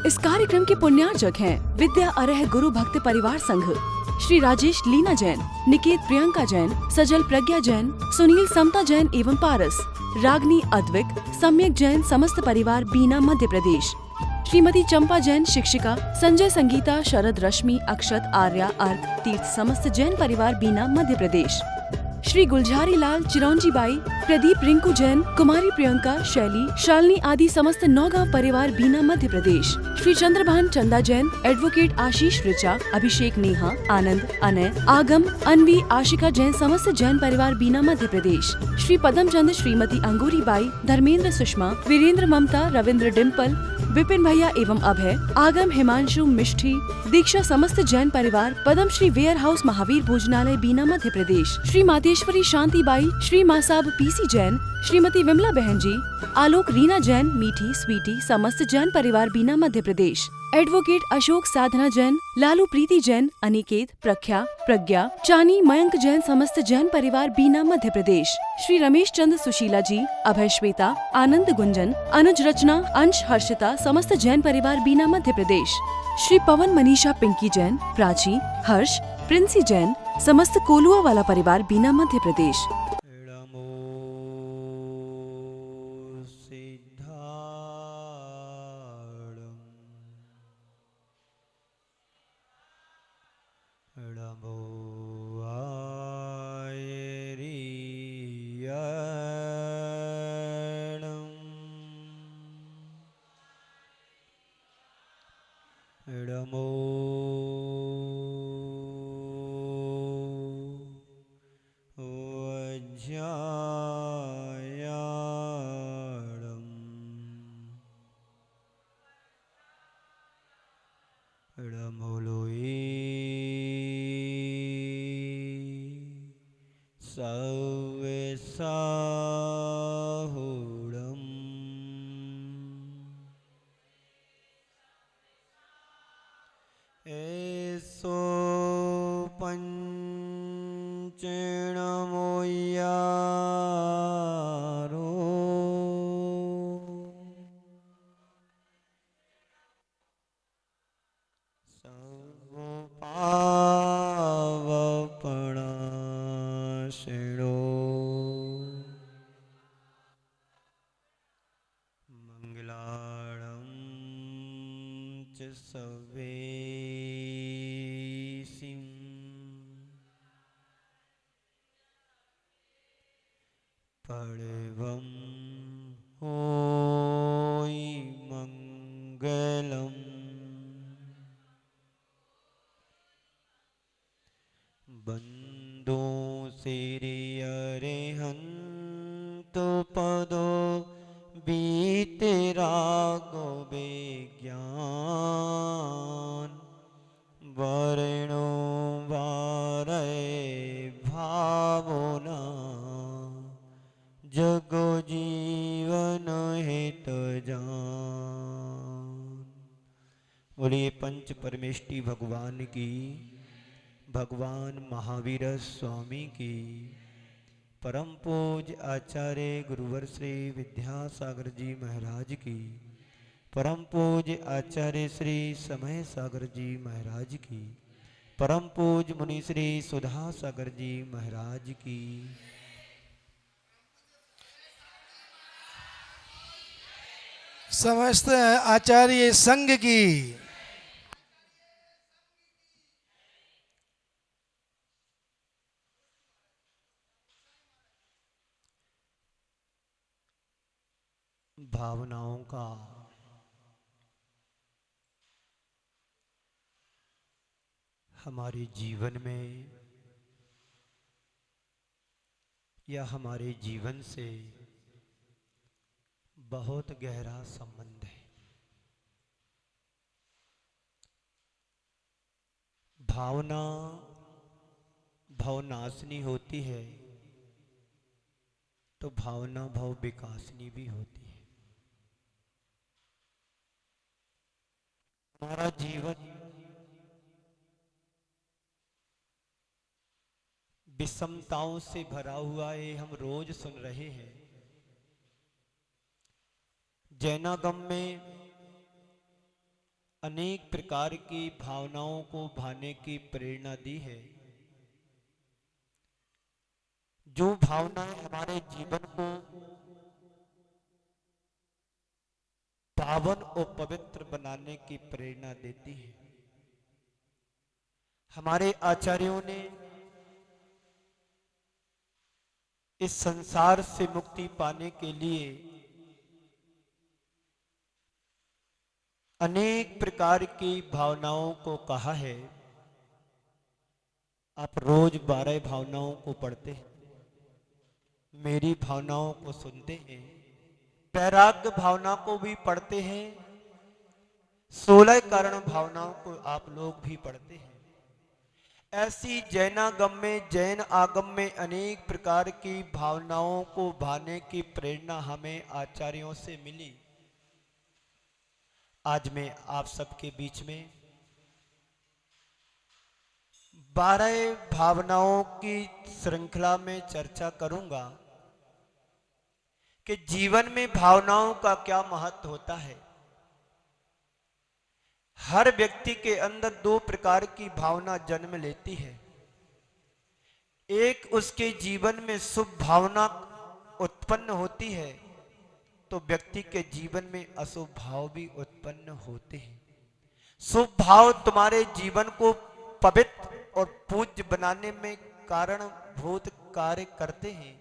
इस कार्यक्रम के पुण्यार्चक हैं विद्या अरह गुरु भक्त परिवार संघ, श्री राजेश लीना जैन, निकेत प्रियंका जैन, सजल प्रज्ञा जैन, सुनील समता जैन एवं पारस, रागनी अद्विक, सम्यक जैन समस्त परिवार बीना मध्य प्रदेश, श्रीमती चंपा जैन शिक्षिका, संजय संगीता, शरद रश्मि, अक्षत, आर्या, अर्क, तीर्थ समस्त जैन परिवार बीना मध्य प्रदेश, श्री गुलझारी लाल, चिरौंजी बाई, प्रदीप, रिंकू जैन, कुमारी प्रियंका, शैली, शालिनी आदि समस्त नौगांव परिवार बीना मध्य प्रदेश, श्री चंद्रभान चंदा जैन, एडवोकेट आशीष ऋचा, अभिषेक, नेहा, आनंद, अनय, आगम, अनवी, आशिका जैन समस्त जैन परिवार बीना मध्य प्रदेश, श्री पदम चंद, श्रीमती अंगूरी बाई, धर्मेंद्र, सुषमा, वीरेंद्र, ममता, रविंद्र, डिम्पल, विपिन भैया एवं अभय, आगम, हिमांशु, मिष्ठी, दीक्षा समस्त जैन परिवार, पदम श्री वेयर हाउस महावीर भोजनालय बीना मध्य प्रदेश, श्री मातेश्वरी शांति by, Shri Masab PC Jain, Shrimati Vimla बहन जी, आलोक, रीना जैन, मीठी, स्वीटी समस्त जैन परिवार बीना मध्य प्रदेश, एडवोकेट अशोक, साधना जैन, लालू, प्रीति जैन, अनिकेत, प्रख्या, प्रज्ञा, चानी, मयंक जैन समस्त जैन परिवार बीना मध्य प्रदेश, श्री रमेश चंद, सुशीला जी, अभय, श्वेता, आनंद, गुंजन, अनुज, रचना, अंश, हर्षिता समस्त जैन परिवार बीना मध्य प्रदेश, श्री पवन, मनीषा, पिंकी जैन, प्राची, हर्ष, प्रिंसी जैन समस्त कोलुआ वाला परिवार बीना मध्य प्रदेश। पड़वम होई मंगलम बंदो सिरि अरिहंत पदो बीते रागो विज्ञान वर्णो वारे भावना जगो जीवन हित जान। बोलिए पंच परमेष्टि भगवान की, भगवान महावीर स्वामी की, परम पूज्य आचार्य गुरुवर श्री विद्यासागर जी महाराज की, परम पूज्य आचार्य श्री समय सागर जी महाराज की, परम पूज्य मुनि श्री सुधा सागर जी महाराज की, समस्त आचार्य संघ की, भावनाओं का हमारे जीवन में या हमारे जीवन से बहुत गहरा संबंध है। भावना भवनाशनी होती है तो भावना भव विकासनी भी होती है। हमारा जीवन विषमताओं से भरा हुआ है, हम रोज सुन रहे हैं। जैनागम में अनेक प्रकार की भावनाओं को भाने की प्रेरणा दी है। जो भावनाएं हमारे जीवन को पावन और पवित्र बनाने की प्रेरणा देती है। हमारे आचार्यों ने इस संसार से मुक्ति पाने के लिए अनेक प्रकार की भावनाओं को कहा है। आप रोज 12 भावनाओं को पढ़ते हैं, मेरी भावनाओं को सुनते हैं, वैराग्य भावना को भी पढ़ते हैं, 16 कारण भावनाओं को आप लोग भी पढ़ते हैं। ऐसी जैनागम में, जैन आगम में अनेक प्रकार की भावनाओं को भाने की प्रेरणा हमें आचार्यों से मिली। आज मैं आप सबके बीच में 12 भावनाओं की श्रृंखला में चर्चा करूंगा कि जीवन में भावनाओं का क्या महत्व होता है। हर व्यक्ति के अंदर 2 प्रकार की भावना जन्म लेती है। एक उसके जीवन में शुभ भावना उत्पन्न होती है, तो व्यक्ति के जीवन में अशुभ भाव भी उत्पन्न होते हैं। शुभ भाव तुम्हारे जीवन को पवित्र और पूज्य बनाने में कारणभूत कार्य करते हैं,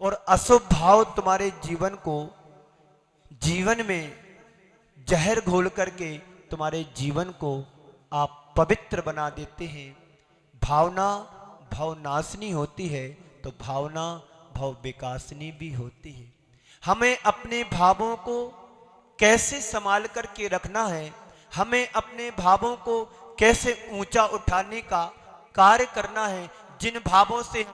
और अशुभ भाव तुम्हारे जीवन को जीवन में जहर घोल करके तुम्हारे जीवन को आप पवित्र बना देते हैं। भावना भवनाशिनी होती है, तो भावना भव विकासनी भी होती है। हमें अपने भावों को कैसे संभाल करके रखना है, हमें अपने भावों को कैसे ऊंचा उठाने का कार्य करना है। जिन भावों से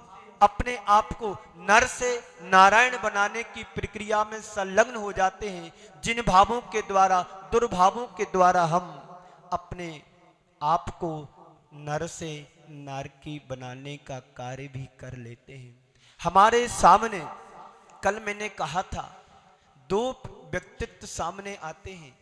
अपने आप को नर से नारायण बनाने की प्रक्रिया में संलग्न हो जाते हैं, जिन भावों के द्वारा, दुर्भावों के द्वारा हम अपने आप को नर से नारकी बनाने का कार्य भी कर लेते हैं। हमारे सामने कल मैंने कहा था 2 व्यक्तित्व सामने आते हैं।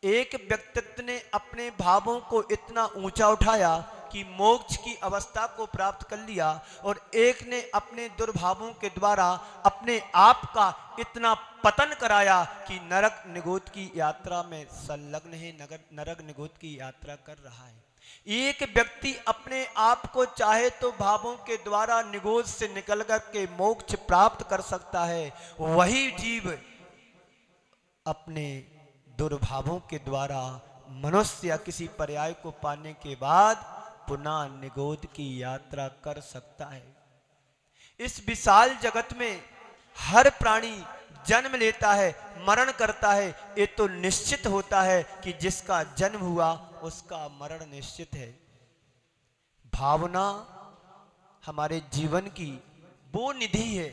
एक व्यक्तित्व ने अपने भावों को इतना ऊंचा उठाया कि मोक्ष की अवस्था को प्राप्त कर लिया, और एक ने अपने दुर्भावों के द्वारा अपने आप का इतना पतन कराया कि नरक निगोद की यात्रा में संलग्न है, नरक निगोद की यात्रा कर रहा है। एक व्यक्ति अपने आप को चाहे तो भावों के द्वारा निगोद से निकल कर के मोक्ष प्राप्त कर सकता है, वही जीव अपने दुर्भावों के द्वारा मनुष्य या किसी पर्याय को पाने के बाद पुनः निगोद की यात्रा कर सकता है। इस विशाल जगत में हर प्राणी जन्म लेता है, मरण करता है। ये तो निश्चित होता है कि जिसका जन्म हुआ उसका मरण निश्चित है। भावना हमारे जीवन की वो निधि है,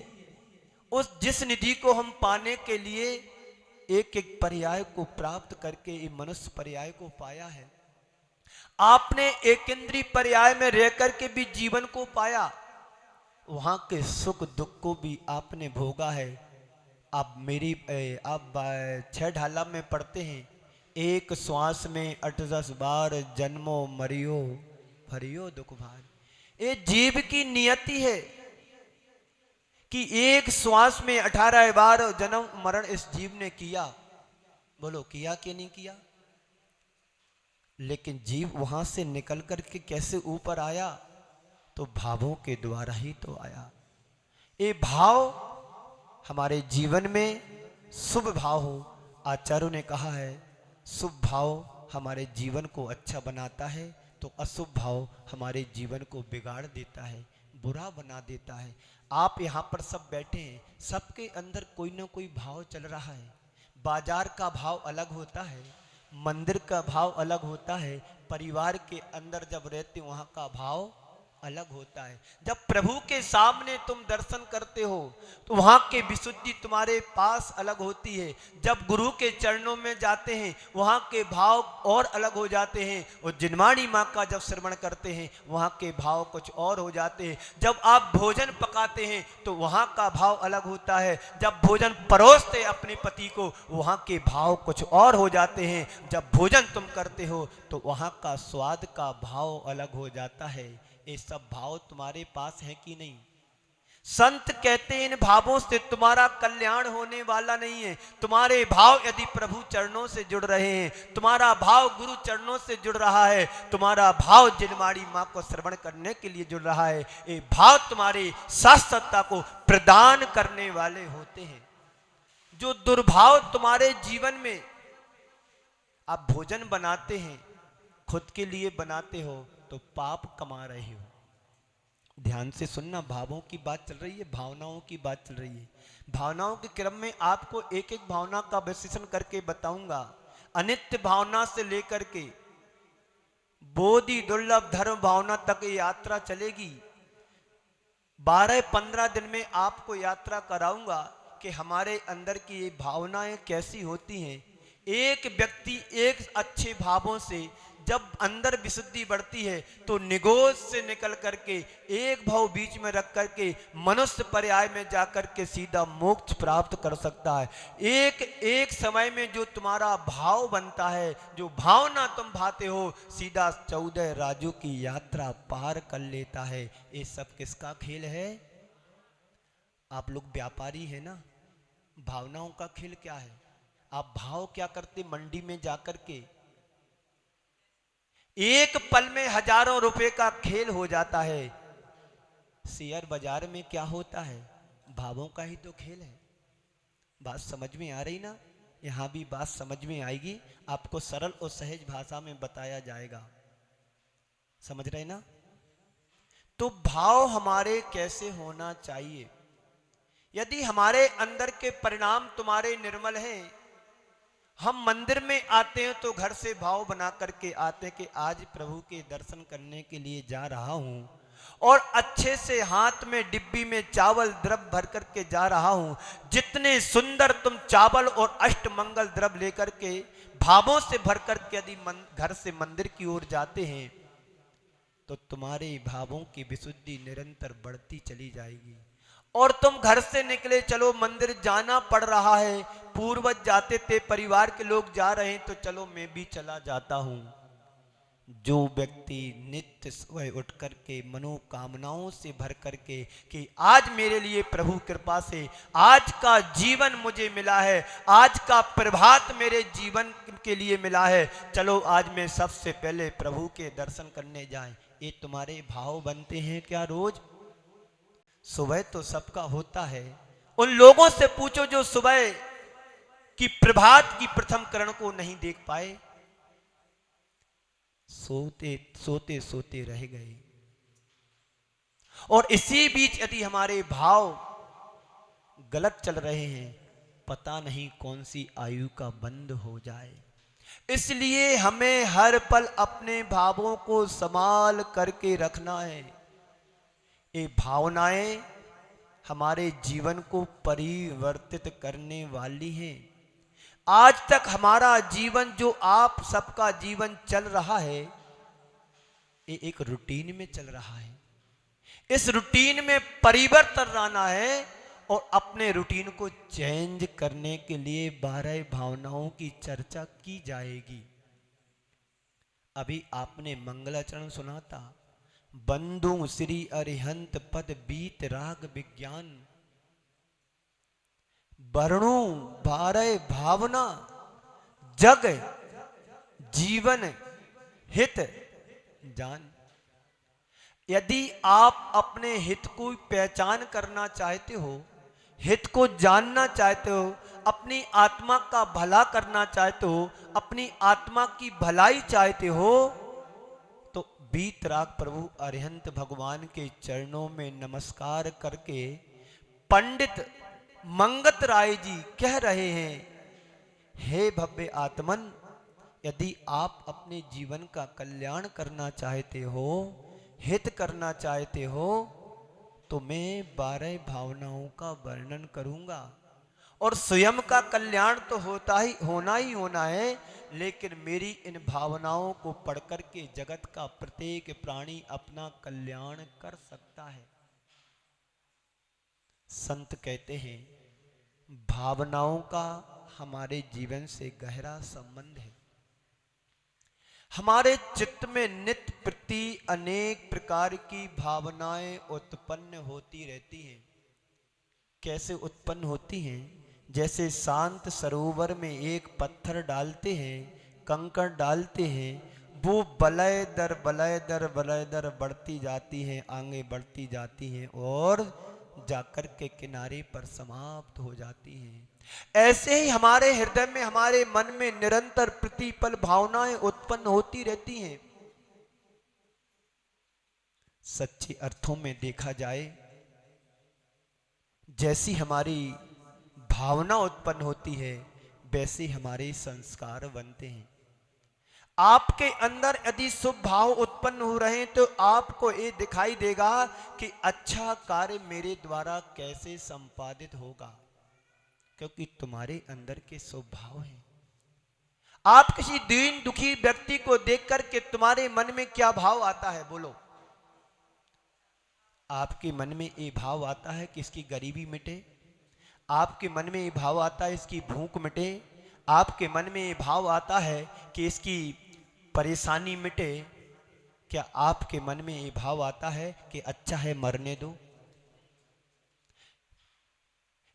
उस जिस निधि को हम पाने के लिए एक एक पर्याय को प्राप्त करके ये मनुष्य पर्याय को पाया है। आपने एक इंद्रिय पर्याय में रह करके भी जीवन को पाया, वहां के सुख दुख को भी आपने भोगा है। आप 6 ढाला में पढ़ते हैं, एक श्वास में 8-10 बार जन्मो मरियो भरियो दुख भार। ये जीव की नियति है कि एक श्वास में 18 बार जन्म मरण इस जीव ने किया। बोलो किया कि नहीं किया? लेकिन जीव वहां से निकल करके कैसे ऊपर आया? तो भावों के द्वारा ही तो आया। ये भाव हमारे जीवन में शुभ भाव हो। आचार्यों ने कहा है शुभ भाव हमारे जीवन को अच्छा बनाता है, तो अशुभ भाव हमारे जीवन को बिगाड़ देता है, बुरा बना देता है। आप यहाँ पर सब बैठे हैं, सबके अंदर कोई ना कोई भाव चल रहा है। बाजार का भाव अलग होता है, मंदिर का भाव अलग होता है, परिवार के अंदर जब रहते वहाँ का भाव अलग होता है। जब प्रभु के सामने तुम दर्शन करते हो तो वहां की विशुद्धि तुम्हारे पास अलग होती है। जब गुरु के चरणों में जाते हैं वहां के भाव और अलग हो जाते हैं, और जिनवाणी माँ का जब श्रवण करते हैं वहां के भाव कुछ और हो जाते हैं। जब आप भोजन पकाते हैं तो वहां का भाव अलग होता है। जब भोजन परोसते अपने पति को वहां के भाव कुछ और हो जाते हैं। जब भोजन तुम करते हो तो वहां का स्वाद का भाव अलग हो जाता है। ये सब भाव तुम्हारे पास है कि नहीं? संत कहते हैं इन भावों से तुम्हारा कल्याण होने वाला नहीं है। तुम्हारे भाव यदि प्रभु चरणों से जुड़ रहे हैं, तुम्हारा भाव गुरु चरणों से जुड़ रहा है, तुम्हारा भाव जिनवाणी माँ को श्रवण करने के लिए जुड़ रहा है, ये भाव तुम्हारी शाश्वतता को प्रदान करने वाले होते हैं। जो दुर्भाव तुम्हारे जीवन में, आप भोजन बनाते हैं खुद के लिए बनाते हो तो पाप कमा रहे हो। ध्यान से सुनना, भावों की बात चल रही है, भावनाओं की बात चल रही है। भावनाओं के क्रम में आपको एक एक भावना का विश्लेषण करके बताऊंगा। अनित्य भावना से लेकर के बोधि दुर्लभ धर्म भावना तक ये यात्रा चलेगी। 12-15 दिन में आपको यात्रा कराऊंगा कि हमारे अंदर की ये भावनाएं कैसी होती हैं। एक व्यक्ति एक अच्छे भावों से जब अंदर विशुद्धि बढ़ती है तो निगोज से निकल करके एक भाव बीच में रख करके मनुष्य पर्याय में जाकर के सीधा मोक्ष प्राप्त कर सकता है। एक समय में जो तुम्हारा भाव बनता है, जो भावना तुम भाते हो, सीधा 14 राज्यों की यात्रा पार कर लेता है। ये सब किसका खेल है? आप लोग व्यापारी है ना, भावनाओं का खेल क्या है? आप भाव क्या करते? मंडी में जाकर के एक पल में हजारों रुपए का खेल हो जाता है। शेयर बाजार में क्या होता है? भावों का ही तो खेल है। बात समझ में आ रही ना? यहां भी बात समझ में आएगी, आपको सरल और सहज भाषा में बताया जाएगा। समझ रहे ना? तो भाव हमारे कैसे होना चाहिए? यदि हमारे अंदर के परिणाम तुम्हारे निर्मल हैं, हम मंदिर में आते हैं तो घर से भाव बना करके आते हैं कि आज प्रभु के दर्शन करने के लिए जा रहा हूं, और अच्छे से हाथ में डिब्बी में चावल द्रव्य भर करके जा रहा हूं। जितने सुंदर तुम चावल और अष्टमंगल द्रव्य लेकर के भावों से भर करके यदि घर से मंदिर की ओर जाते हैं तो तुम्हारे भावों की विशुद्धि निरंतर बढ़ती चली जाएगी। और तुम घर से निकले, चलो मंदिर जाना पड़ रहा है, पूर्वज जाते थे, परिवार के लोग जा रहे हैं तो चलो मैं भी चला जाता हूं। जो व्यक्ति नित्य सुबह उठ करके मनोकामनाओं से भर करके कि आज मेरे लिए प्रभु कृपा से आज का जीवन मुझे मिला है, आज का प्रभात मेरे जीवन के लिए मिला है, चलो आज मैं सबसे पहले प्रभु के दर्शन करने जाएं, ये तुम्हारे भाव बनते हैं क्या? रोज सुबह तो सबका होता है। उन लोगों से पूछो जो सुबह की प्रभात की प्रथम किरण को नहीं देख पाए, सोते सोते सोते रह गए। और इसी बीच यदि हमारे भाव गलत चल रहे हैं, पता नहीं कौन सी आयु का बंद हो जाए। इसलिए हमें हर पल अपने भावों को संभाल करके रखना है। ये भावनाएं हमारे जीवन को परिवर्तित करने वाली हैं। आज तक हमारा जीवन, जो आप सबका जीवन चल रहा है, ये एक रूटीन में चल रहा है। इस रूटीन में परिवर्तन लाना है और अपने रूटीन को चेंज करने के लिए 12 भावनाओं की चर्चा की जाएगी। अभी आपने मंगलाचरण सुना था, बंधु श्री अरिहंत पद बीत राग विज्ञान, वर्णो 12 भावना जग जीवन हित जान। यदि आप अपने हित को पहचान करना चाहते हो, हित को जानना चाहते हो, अपनी आत्मा का भला करना चाहते हो, अपनी आत्मा की भलाई चाहते हो, तो बीतराग प्रभु अरिहंत भगवान के चरणों में नमस्कार करके पंडित मंगत राय जी कह रहे हैं, हे भव्य आत्मन, यदि आप अपने जीवन का कल्याण करना चाहते हो, हित करना चाहते हो तो मैं 12 भावनाओं का वर्णन करूंगा। और स्वयं का कल्याण तो होना ही होना है, लेकिन मेरी इन भावनाओं को पढ़ करके जगत का प्रत्येक प्राणी अपना कल्याण कर सकता है। संत कहते हैं भावनाओं का हमारे जीवन से गहरा संबंध है। हमारे चित्त में नित्य प्रति अनेक प्रकार की भावनाएं उत्पन्न होती रहती हैं। कैसे उत्पन्न होती हैं? जैसे शांत सरोवर में एक पत्थर डालते हैं, कंकड़ डालते हैं, वो बलय दर बढ़ती जाती हैं, आगे बढ़ती जाती हैं और जाकर के किनारे पर समाप्त हो जाती हैं। ऐसे ही हमारे हृदय में, हमारे मन में निरंतर प्रतिपल भावनाएं उत्पन्न होती रहती हैं। सच्चे अर्थों में देखा जाए, जैसी हमारी भावना उत्पन्न होती है वैसे हमारे संस्कार बनते हैं। आपके अंदर यदि शुभ भाव उत्पन्न हो रहे हैं तो आपको ये दिखाई देगा कि अच्छा कार्य मेरे द्वारा कैसे संपादित होगा, क्योंकि तुम्हारे अंदर के शुभ भाव हैं। आप किसी दीन दुखी व्यक्ति को देख करके तुम्हारे मन में क्या भाव आता है? बोलो। आपके मन में ये भाव आता है कि इसकी गरीबी मिटे, आपके मन में ये भाव आता है इसकी भूख मिटे, आपके मन में ये भाव आता है कि इसकी परेशानी मिटे। क्या आपके मन में ये भाव आता है कि अच्छा है मरने दो?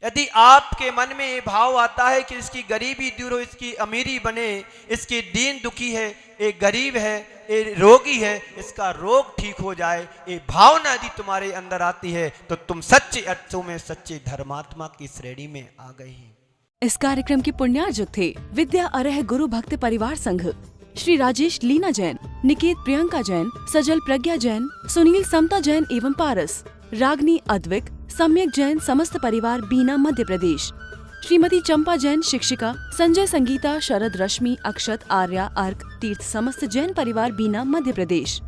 यदि आपके मन में ये भाव आता है कि इसकी गरीबी दूर हो, इसकी अमीरी बने, इसकी दीन दुखी है, ये गरीब है, ये रोगी है, इसका रोग ठीक हो जाए, ये भावना यदि तुम्हारे अंदर आती है तो तुम सच्चे अर्थों में सच्चे धर्मात्मा की श्रेणी में आ गए हैं। इस कार्यक्रम के पुण्यार्जक थे विद्या अरह गुरु भक्त परिवार संघ, श्री राजेश लीना जैन, निकेत प्रियंका जैन, सजल प्रज्ञा जैन, सुनील समता जैन एवं पारस, रागनी अद्विक, सम्यक जैन समस्त परिवार बीना मध्य प्रदेश, श्रीमती चंपा जैन शिक्षिका, संजय संगीता, शरद रश्मि, अक्षत, आर्या, अर्क, तीर्थ समस्त जैन परिवार बीना मध्य प्रदेश,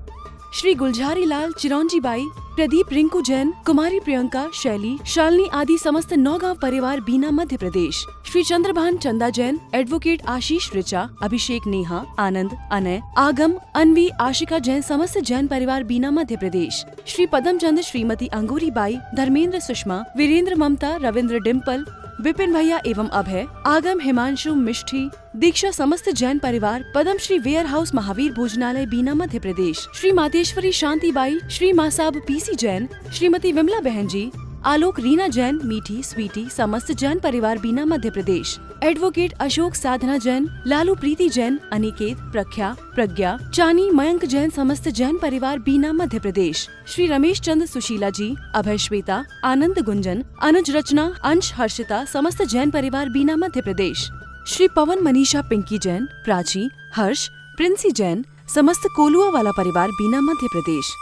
श्री गुलझारी लाल, चिरौंजी बाई, प्रदीप रिंकू जैन, कुमारी प्रियंका, शैली, शालिनी आदि समस्त नौगांव परिवार बीना मध्य प्रदेश, श्री चंद्रभान चंदा जैन, एडवोकेट आशीष ऋचा, अभिषेक नेहा, आनंद, अनय, आगम, अनवी, आशिका जैन समस्त जैन परिवार बीना मध्य प्रदेश, श्री पदम चंद, श्रीमती अंगूरी बाई, धर्मेंद्र, सुषमा, वीरेंद्र, ममता, रविंद्र, डिम्पल, विपिन भैया एवं अभय, आगम, हिमांशु, मिष्ठी, दीक्षा समस्त जैन परिवार पद्म श्री वेयर हाउस महावीर भोजनालय बीना मध्य प्रदेश, श्री मातेश्वरी शांति by, Shri Masab PC Jain, Shrimati Vimla बहन जी, आलोक, रीना जैन, मीठी, स्वीटी समस्त जैन परिवार बीना मध्य प्रदेश, एडवोकेट अशोक, साधना जैन, लालू, प्रीति जैन, अनिकेत, प्रख्या, प्रज्ञा, चानी, मयंक जैन समस्त जैन परिवार बीना मध्य प्रदेश, श्री रमेश चंद, सुशीला जी, अभय, श्वेता, आनंद, गुंजन, अनुज, रचना, अंश, हर्षिता समस्त जैन परिवार बीना मध्य प्रदेश, श्री पवन, मनीषा, पिंकी जैन, प्राची, हर्ष, प्रिंसी जैन समस्त कोलुआ वाला परिवार बीना मध्य प्रदेश।